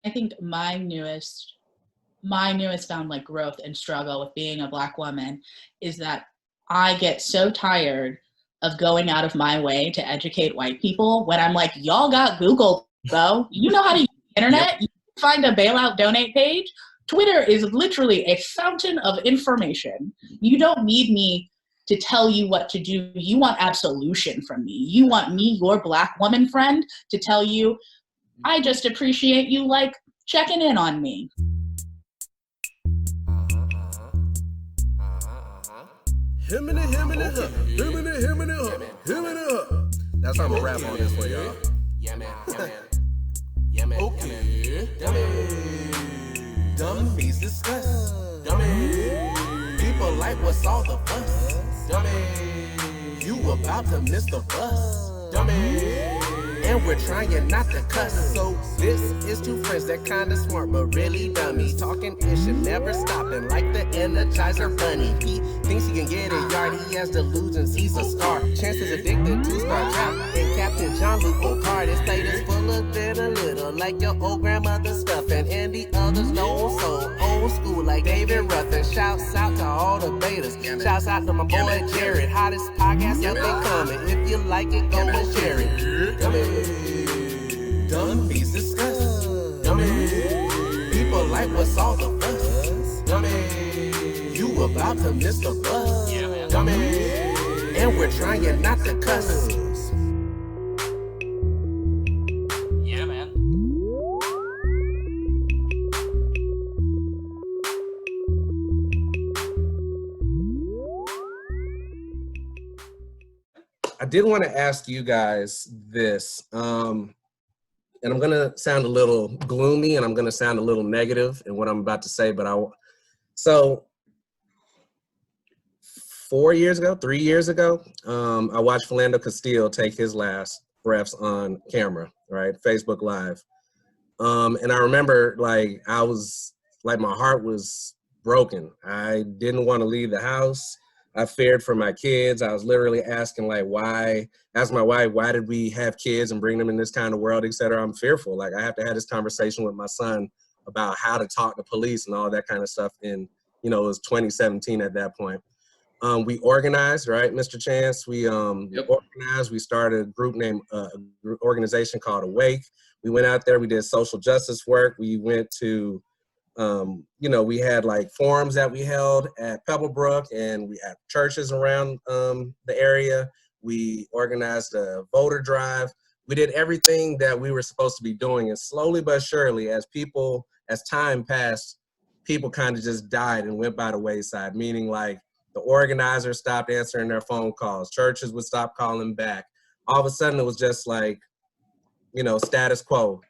I think my newest found like growth and struggle with being a Black woman is that I get so tired of going out of my way to educate white people when I'm like, y'all got Google though. You know how to use the internet. Yep. You find a bailout donate page. Twitter is literally a fountain of information. You don't need me to tell you what to do. You want absolution from me. You want me, your Black woman friend, to tell you, I just appreciate you like checking in on me. That's how I'm gonna rap on this for y'all. Yeah, man. Yeah, man. Okay. Dummies discuss. Dummies. People like what's all the fuss. Dummies. You about to miss the bus. Dummies. And we're trying not to cuss. So this is two friends that kinda smart but really dummies. Talking ish and never stopping like the Energizer Bunny. He thinks he can get a yard, he has delusions, he's a star. Chance is addicted to Star Trap and Captain Jean-Luc Picard. His plate is full of bit a little like your old grandmother's stuff. And the others know so old school like David Ruffin. Shouts out to all the betas. Shouts out to my boy Jared. Hottest podcast up and coming. If you like it, go and share it. Dummies discuss. Dummies. People like what's all the fuss. Dummies. You about to miss the bus. Dummies. And we're trying not to cuss. Yeah, man. I did want to ask you guys this, and I'm going to sound a little gloomy and I'm going to sound a little negative in what I'm about to say, but so 3 years ago, I watched Philando Castile take his last breaths on camera, right? Facebook Live. And I remember like, my heart was broken. I didn't want to leave the house. I feared for my kids. I was literally asking my wife, why did we have kids and bring them in this kind of world, et cetera? I'm fearful. Like I have to have this conversation with my son about how to talk to police and all that kind of stuff. And, it was 2017 at that point. We organized, right, Mr. Chance? We organized. We started a group named, organization called Awake. We went out there, we did social justice work. We went to, we had like forums that we held at Pebblebrook and we had churches around the area. We organized a voter drive. We did everything that we were supposed to be doing. And slowly but surely, as time passed, people kind of just died and went by the wayside, meaning like the organizers stopped answering their phone calls. Churches would stop calling back. All of a sudden, it was just like, status quo.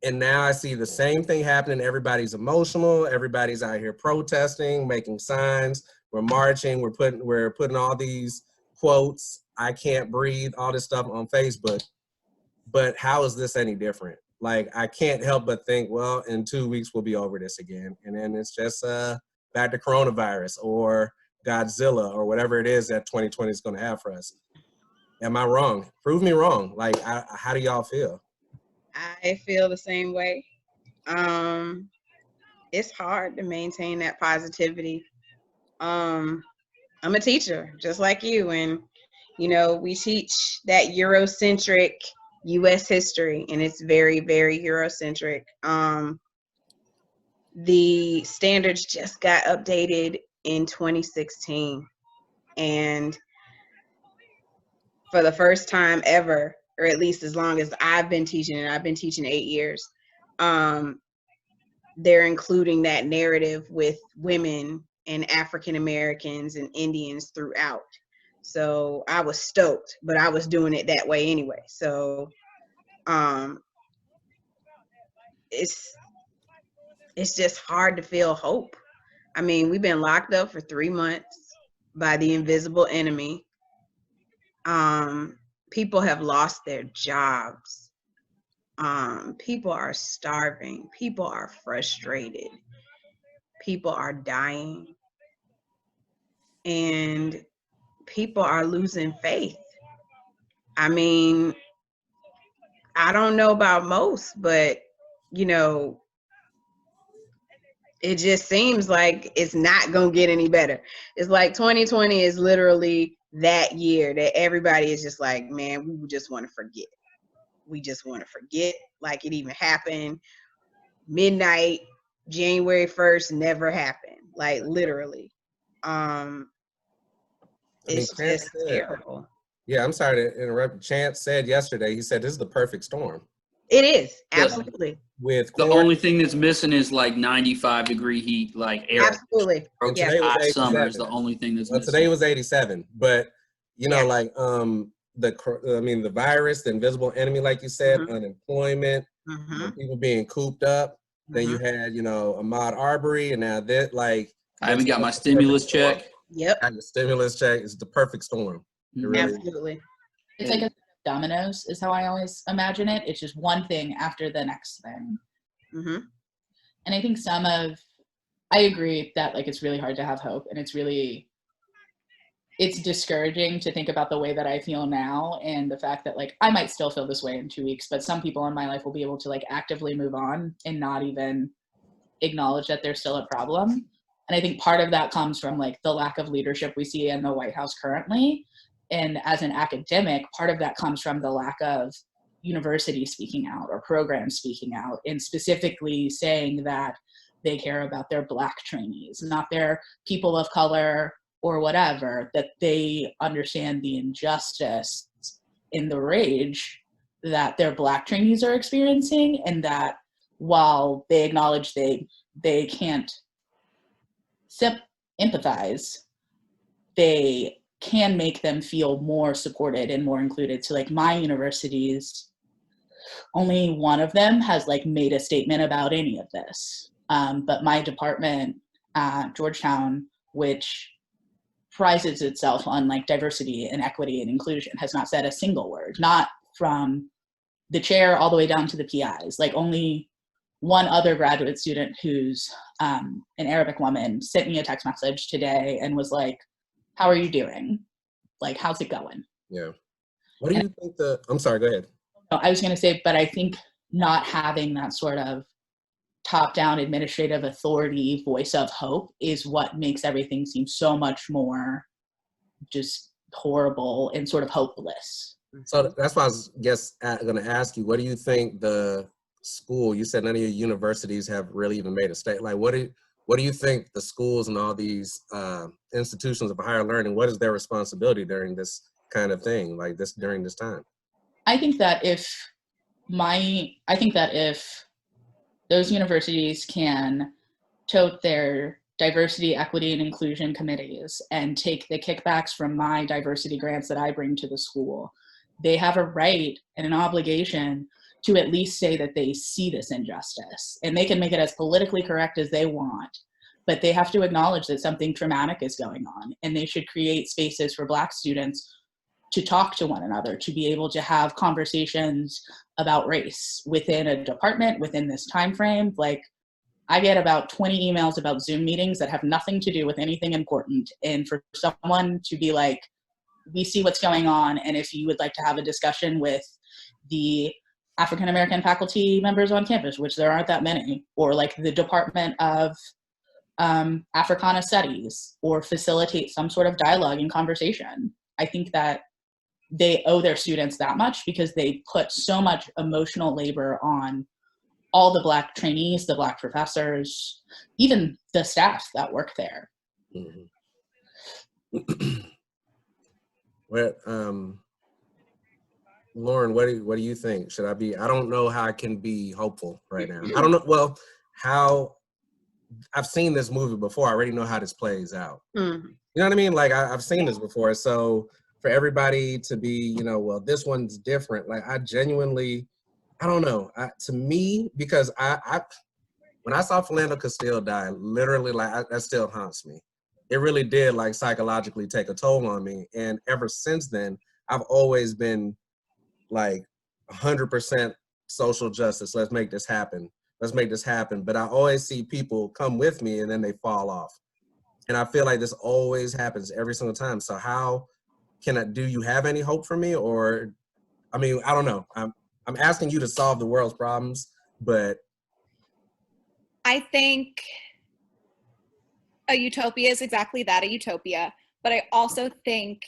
And now I see the same thing happening. Everybody's emotional. Everybody's out here protesting, making signs. We're marching. We're putting all these quotes, I can't breathe, all this stuff on Facebook. But how is this any different? Like, I can't help but think, well, in 2 weeks, we'll be over this again. And then it's just back to coronavirus or Godzilla or whatever it is that 2020 is going to have for us. Am I wrong? Prove me wrong. Like, how do y'all feel? I feel the same way. It's hard to maintain that positivity. I'm a teacher, just like you, and we teach that Eurocentric U.S. history, and it's very, very Eurocentric. The standards just got updated in 2016, and for the first time ever, or at least as long as I've been teaching, and I've been teaching 8 years, they're including that narrative with women and African Americans and Indians throughout. So I was stoked, but I was doing it that way anyway. So it's just hard to feel hope. I mean, we've been locked up for 3 months by the invisible enemy. People have lost their jobs. People are starving. People are frustrated. People are dying. And people are losing faith. I mean, I don't know about most, but you know, it just seems like it's not going to get any better. It's like 2020 is literally that year that everybody is just like, man, we just want to forget. We just want to forget like it even happened. Midnight, January 1st never happened. Like literally. It's just terrible. Yeah, I'm sorry to interrupt. Chance said yesterday, he said this is the perfect storm. It is, absolutely. With the only thing that's missing is like 95-degree heat, like air. Absolutely. Yeah. Today was Hot 87. summer is the only thing that's missing. Today was 87, but you know, like the virus, the invisible enemy, like you said, unemployment, people being cooped up. Then you had, you know, Ahmaud Arbery, and now that like I haven't got my stimulus check. Yep. And the stimulus check is the perfect storm. Really absolutely. It's like a dominoes is how I always imagine it. It's just one thing after the next thing. And I think I agree that like it's really hard to have hope, and it's discouraging to think about the way that I feel now, and the fact that like I might still feel this way in 2 weeks, but some people in my life will be able to like actively move on and not even acknowledge that there's still a problem. And I think part of that comes from like the lack of leadership we see in the White House currently. And as an academic, part of that comes from the lack of universities speaking out or programs speaking out, and specifically saying that they care about their Black trainees, not their people of color or whatever, that they understand the injustice in the rage that their Black trainees are experiencing, and that while they acknowledge they can't empathize, they can make them feel more supported and more included. So like my universities, only one of them has like made a statement about any of this. But my department at Georgetown, which prizes itself on like diversity and equity and inclusion, has not said a single word, not from the chair all the way down to the PIs. Like only one other graduate student who's an Arabic woman sent me a text message today and was like, how are you doing? Like, how's it going? Yeah. What do you think I'm sorry, go ahead. No, I was going to say, but I think not having that sort of top-down administrative authority voice of hope is what makes everything seem so much more just horrible and sort of hopeless. So that's why I was going to ask you, what do you think the school, you said none of your universities have really even made a statement. Like, what do you think the schools and all these institutions of higher learning, what is their responsibility during this kind of thing, like this, during this time? I think that if those universities can tote their diversity, equity, and inclusion committees and take the kickbacks from my diversity grants that I bring to the school, they have a right and an obligation to at least say that they see this injustice. And they can make it as politically correct as they want, but they have to acknowledge that something traumatic is going on, and they should create spaces for Black students to talk to one another, to be able to have conversations about race within a department, within this time frame. Like, I get about 20 emails about Zoom meetings that have nothing to do with anything important. And for someone to be like, we see what's going on, and if you would like to have a discussion with the African-American faculty members on campus, which there aren't that many, or like the Department of Africana Studies, or facilitate some sort of dialogue and conversation. I think that they owe their students that much because they put so much emotional labor on all the Black trainees, the Black professors, even the staff that work there. Lauren, what do you think? Should I be, I don't know how I can be hopeful right now. I don't know, well, how, I've seen this movie before. I already know how this plays out. You know what I mean? Like, I've seen this before. So for everybody to be, you know, well, this one's different. Like, I genuinely, I don't know. To me, because when I saw Philando Castile die, literally, like, that still haunts me. It really did, like, psychologically take a toll on me. And ever since then, I've always been, like, 100% social justice. Let's make this happen. Let's make this happen. But I always see people come with me and then they fall off. And I feel like this always happens every single time. So how do you have any hope for me? Or, I mean, I don't know. I'm asking you to solve the world's problems, but I think a utopia is exactly that, a utopia. But I also think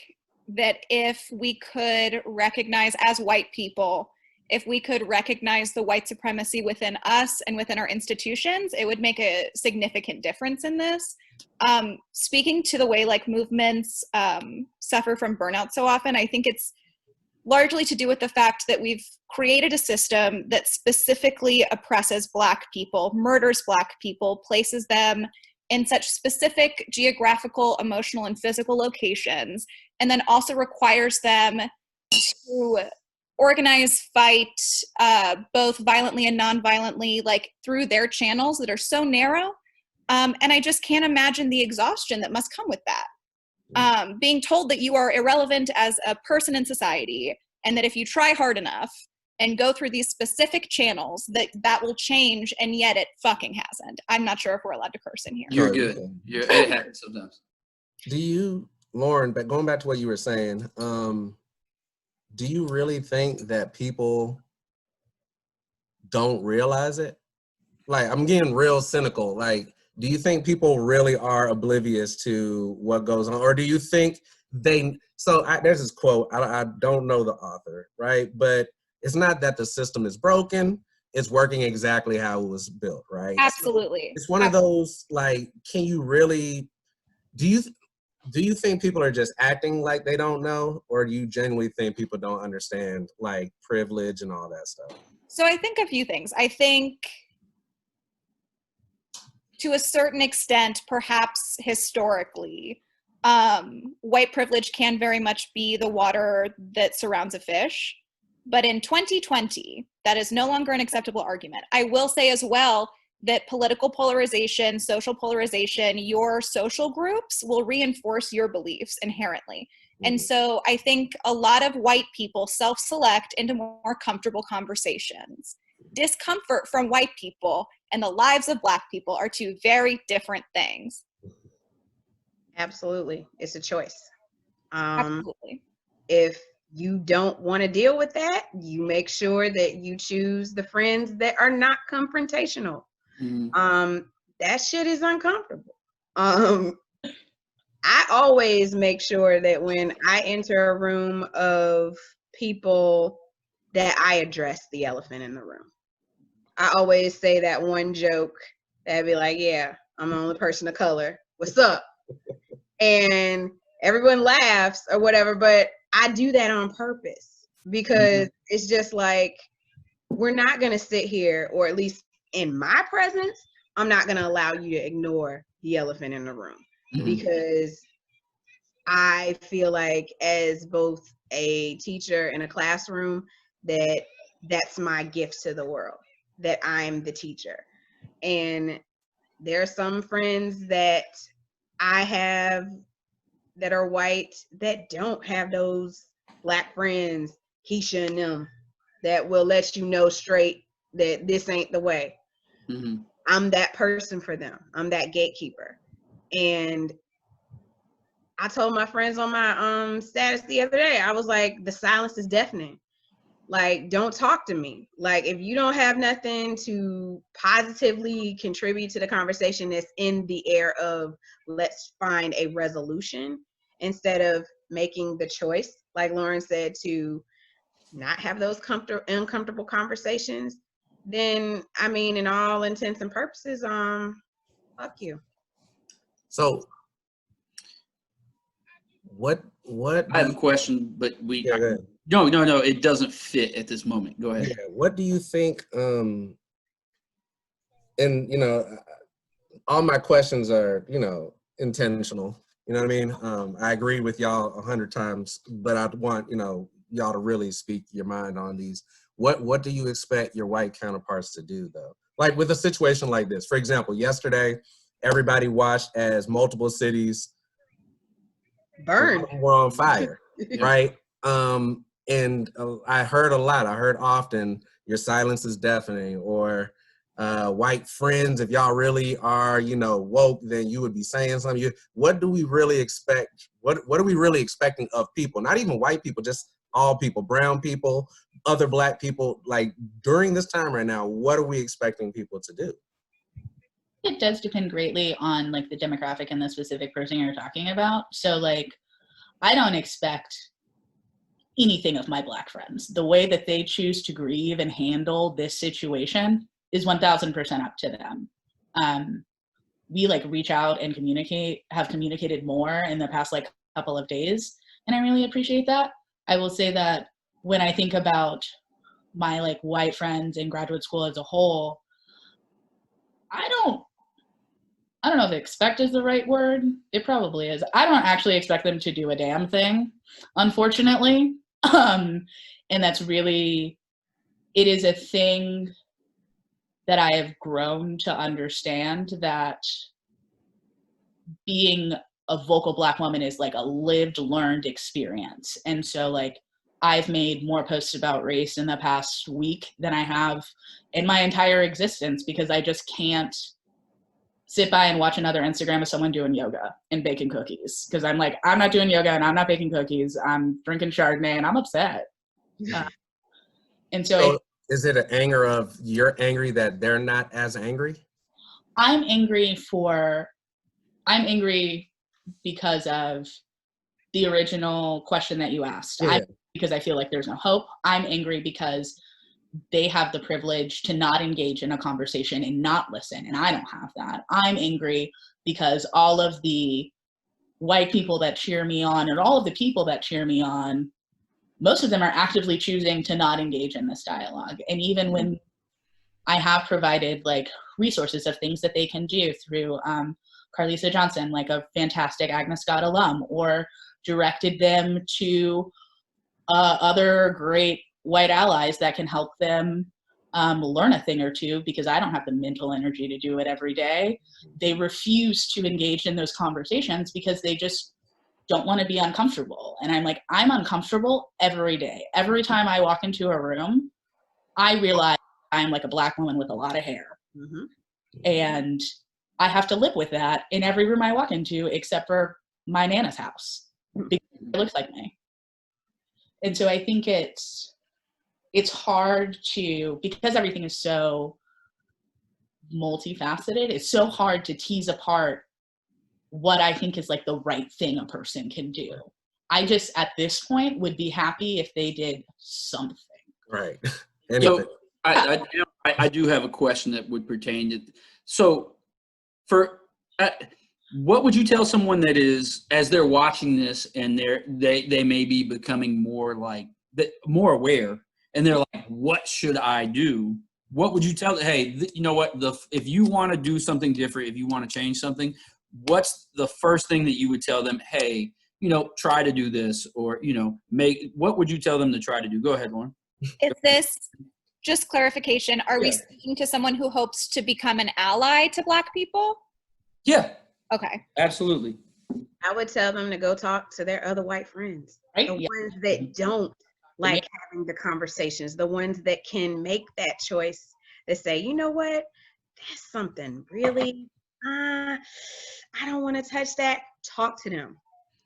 that if we could recognize as white people, if we could recognize the white supremacy within us and within our institutions, it would make a significant difference in this. Speaking to the way like movements suffer from burnout so often, I think it's largely to do with the fact that we've created a system that specifically oppresses Black people, murders Black people, places them in such specific geographical, emotional, and physical locations, and then also requires them to organize, fight, both violently and non-violently, like through their channels that are so narrow. And I just can't imagine the exhaustion that must come with that. Being told that you are irrelevant as a person in society, and that if you try hard enough and go through these specific channels, that will change, and yet it fucking hasn't. I'm not sure if we're allowed to curse in here. You're good. It happens sometimes. Do you, Lauren, but going back to what you were saying, do you really think that people don't realize it? Like, I'm getting real cynical. Like, do you think people really are oblivious to what goes on? Or do you think there's this quote, I don't know the author, right? But it's not that the system is broken, it's working exactly how it was built, right? Absolutely. It's one of those, like, can you really, do you think people are just acting like they don't know, or do you genuinely think people don't understand, like, privilege and all that stuff? So I think a few things. I think to a certain extent, perhaps historically, white privilege can very much be the water that surrounds a fish. But in 2020, that is no longer an acceptable argument. I will say as well that political polarization, social polarization, your social groups will reinforce your beliefs inherently. And so I think a lot of white people self-select into more comfortable conversations. Discomfort from white people and the lives of Black people are two very different things. Absolutely. It's a choice. Absolutely. If you don't want to deal with that, you make sure that you choose the friends that are not confrontational. That shit is uncomfortable. I always make sure that when I enter a room of people that I address the elephant in the room. I always say that one joke that'd be like, yeah, I'm the only person of color. What's up? And everyone laughs or whatever, but I do that on purpose because it's just like, we're not going to sit here, or at least in my presence, I'm not going to allow you to ignore the elephant in the room because I feel like as both a teacher in a classroom, that's my gift to the world, that I'm the teacher. And there are some friends that I have that are white that don't have those Black friends, Keisha and them, that will let you know straight that this ain't the way. I'm that person for them. I'm that gatekeeper. And I told my friends on my status the other day, I was like, the silence is deafening. Like, don't talk to me. Like, if you don't have nothing to positively contribute to the conversation that's in the air of let's find a resolution, instead of making the choice, like Lauren said, to not have those uncomfortable conversations, then, I mean, in all intents and purposes, fuck you. So what I have a question, but no, it doesn't fit at this moment. Go ahead. Yeah, what do you think, and all my questions are, intentional, you know what I mean? I agree with y'all 100 times, but I want, y'all to really speak your mind on these. What do you expect your white counterparts to do, though? Like with a situation like this, for example, yesterday, everybody watched as multiple cities burned, were on fire, right? And I heard a lot. I heard often, your silence is deafening, or white friends, if y'all really are, woke, then you would be saying something. What do we really expect? What are we really expecting of people? Not even white people, just all people, brown people, other Black people. Like during this time right now, what are we expecting people to do? It does depend greatly on like the demographic and the specific person you're talking about. So like, I don't expect anything of my Black friends. The way that they choose to grieve and handle this situation is 1000% up to them. We like reach out and have communicated more in the past like couple of days, and I really appreciate that. I will say that when I think about my like white friends in graduate school as a whole, I don't know if expect is the right word. It probably is. I don't actually expect them to do a damn thing, unfortunately. And that's really, it is a thing that I have grown to understand, that being a vocal Black woman is like a lived, learned experience. And so like, I've made more posts about race in the past week than I have in my entire existence, because I just can't sit by and watch another Instagram of someone doing yoga and baking cookies. Because I'm like, I'm not doing yoga and I'm not baking cookies. I'm drinking Chardonnay and I'm upset. And so is it an anger of you're angry that they're not as angry? I'm angry because of the original question that you asked. Yeah. Because I feel like there's no hope. I'm angry because they have the privilege to not engage in a conversation and not listen, and I don't have that. I'm angry because all of the white people that cheer me on, and all of the people that cheer me on, most of them are actively choosing to not engage in this dialogue. And even when I have provided like resources of things that they can do through Carlisa Johnson, like a fantastic Agnes Scott alum, or directed them to other great white allies that can help them learn a thing or two, because I don't have the mental energy to do it every day. They refuse to engage in those conversations because they just don't want to be uncomfortable. And I'm like, I'm uncomfortable every day. Every time I walk into a room, I realize I'm like a Black woman with a lot of hair. Mm-hmm. And I have to live with that in every room I walk into, except for my Nana's house, because it looks like me. And so I think it's hard to, because everything is so multifaceted, it's so hard to tease apart what I think is like the right thing a person can do. I just, at this point, would be happy if they did something. Right. So I do have a question that would pertain to, so what would you tell someone that is, as they're watching this and they may be becoming more aware, and they're like, what should I do? What would you tell them? Hey, you know what? If you want to do something different, if you want to change something, what's the first thing that you would tell them? Hey, try to do this, or, what would you tell them to try to do? Go ahead, Lauren. Is this, just clarification, are we speaking to someone who hopes to become an ally to Black people? Yeah. Okay. Absolutely. I would tell them to go talk to their other white friends, Right? the ones that don't like having the conversations, the ones that can make that choice, that say, you know what, that's something really, I don't want to touch that. Talk to them.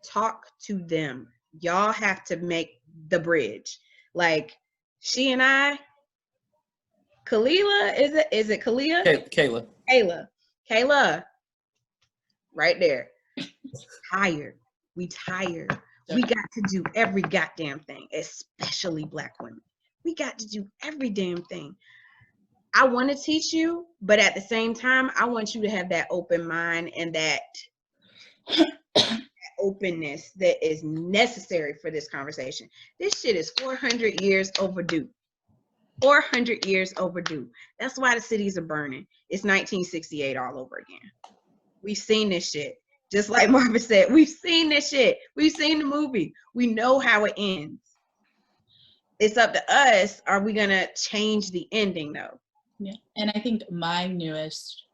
Talk to them. Y'all have to make the bridge. Like, she and I, Kaela, is it Kaela? Kaela, right there. Tired. We tired. We got to do every goddamn thing, especially Black women. We got to do every damn thing. I want to teach you, but at the same time, I want you to have that open mind and that openness that is necessary for this conversation. This shit is 400 years overdue. 400 years overdue. That's why the cities are burning. It's 1968 all over again. We've seen this shit. Just like Marvin said, we've seen this shit. We've seen the movie. We know how it ends. It's up to us. Are we going to change the ending though? Yeah. And I think my newest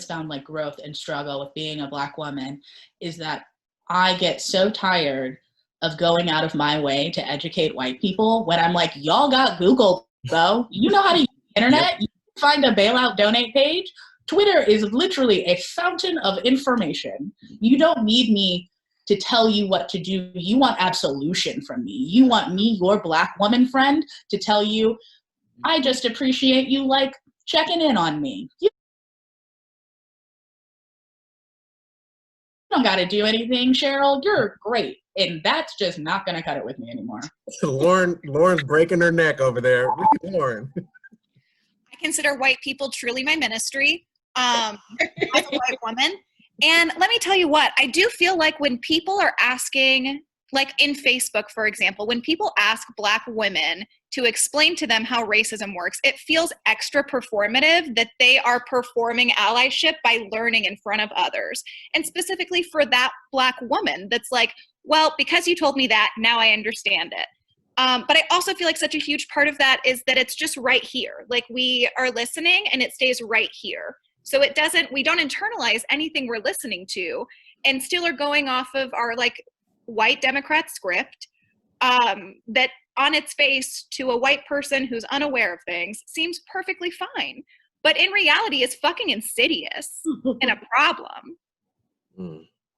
found like growth and struggle with being a Black woman is that I get so tired of going out of my way to educate white people when I'm like, y'all got Google, though. You know how to use the internet. You find a bailout donate page. Twitter is literally a fountain of information. You don't need me to tell you what to do. You want absolution from me. You want me, your Black woman friend, to tell you, I just appreciate you like checking in on me. You don't got to do anything, Cheryl. You're great. And that's just not going to cut it with me anymore. Lauren's breaking her neck over there. Lauren. I consider white people truly my ministry as a white woman. And let me tell you what, I do feel like when people are asking, like in Facebook, for example, when people ask Black women to explain to them how racism works, it feels extra performative that they are performing allyship by learning in front of others. And specifically for that Black woman that's like, well, because you told me that, now I understand it. But I also feel like such a huge part of that is that it's just right here. Like we are listening and it stays right here. So we don't internalize anything we're listening to and still are going off of our like white Democrat script that on its face to a white person who's unaware of things seems perfectly fine. But in reality is fucking insidious and a problem.